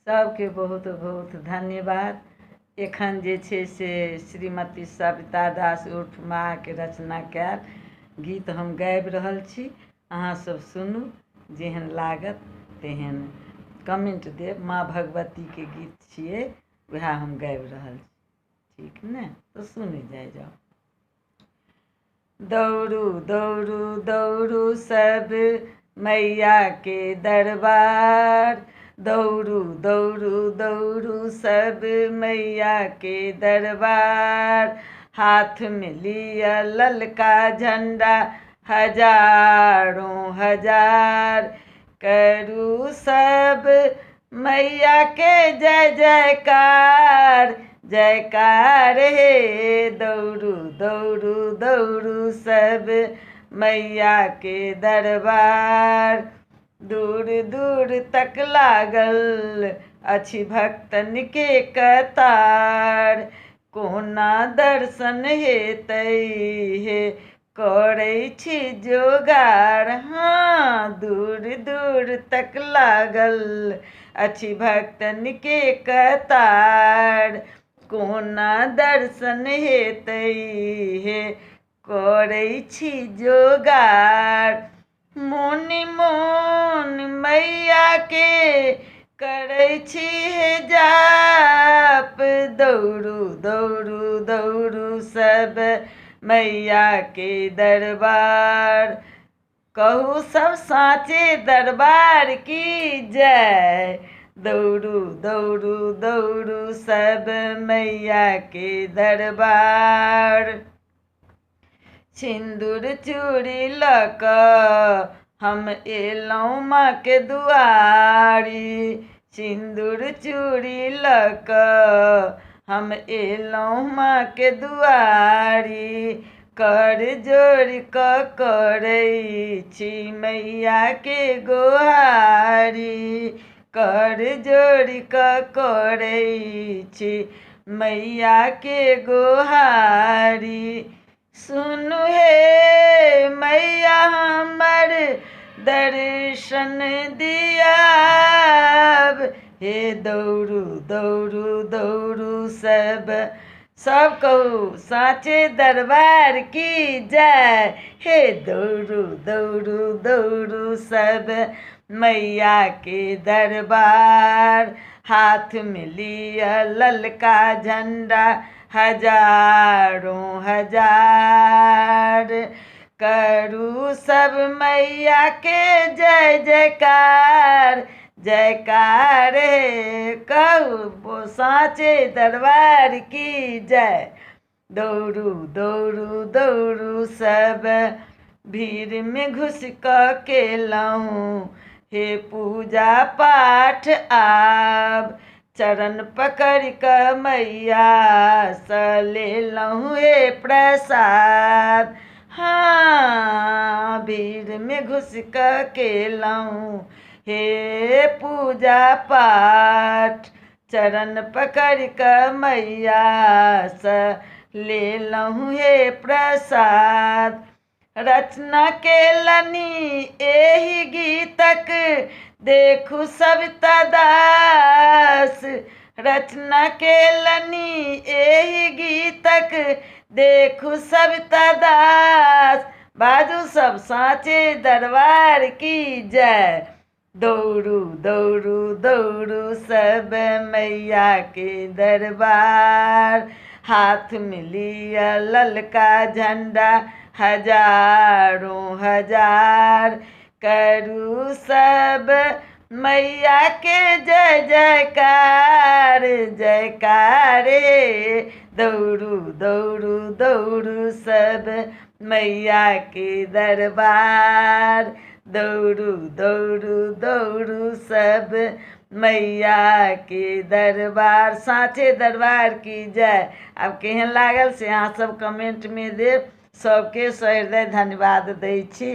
सबके बहुत बहुत धन्यवाद। एखन जे छै से श्रीमती सविता दास उर्फ माँ के रचना कैल गीत हम गाबि रहल छी। अहाँ सब सुनू, जेहन लागत तेहन कमेंट देब। माँ भगवती के गीत छियै, वएह हम गाबि रहल छी, ठीक ने? तो सुनि जाओ। दौड़ू दौड़ू दौड़ू सब मैया के दरबार, दौड़ू दौड़ू दौड़ू सब मैया के दरबार। हाथ में लिया ललका झंडा हजारों हजार, करू सब मैया के जय जयकार जयकार हे। दौड़ू दौड़ू दौड़ू सब मैया के दरबार। दूर दूर तक लागल अछि भक्तन के कतार, कोना दर्शन हेतै हे करै छी जोगार। हाँ, दूर दूर तक लागल अछि भक्तन के कतार, कोना दर्शन हेतै हे करै छी जोगार। मोन मोन मैया के करै छी हे जाप, दौड़ू दौड़ू दौड़ू सब मैया के दरबार। कहू सब साँचे दरबार की जय, दौड़ू दौड़ू दौड़ू सब मैया के दरबार। सिंदूर चूड़ी लऽ कऽ हम एलहुँ माँ के दुआरी, सिंदूर चूड़ी लऽ कऽ हम एलहुँ माँ के दुआरी। कर जोड़ कऽ करै छी मैया के गोहारी, कर जोड़ कऽ करै छी मैया के गोहारी। सुनु हे मैया हमर दर्शन दियाब, हे दौड़ू दौड़ू दौड़ू सब कहू साँचे दरबार की जय, हे दौड़ू दौड़ू दौड़ू सब मैया के दरबार। हाथ में लिया ललका झंडा हजारों हजार, करू सब मैया के जय जयकार जयकार हे। कहू साँचे दरबार की जय, दौड़ू दौड़ू दौड़ू सब भीड़ में घुस कऽ केलहुँ हे पूजा पाठ आब। चरण पकड़ कऽ मैया सँ लेलहुँ हे प्रसाद। हाँ, भीड़ में घुस कऽ केलहुँ हे पूजा पाठ, चरण पकड़ कऽ मैया सँ लेलहुँ हे प्रसाद। रचना केलनि एहि गीतक देखू सविता दास, रचना केलनि एहि गीतक देखू सविता दास। बाजू सब साँचे दरबार की जय, दौड़ू दौड़ू दौड़ू सब मैया के दरबार। हाथ में लिया ललका झंडा हजारों हजार, करू सब मैया के जय जयकार जयकार हे। दौड़ू दौड़ू दौड़ू सब मैया के दरबार, दौड़ू दौड़ू दौड़ू सब मैया के दरबार। साँचे दरबार की जय। आब केहन लागल से अहाँ सब कमेंट में देब। सबके सहृदय धन्यवाद दै छी।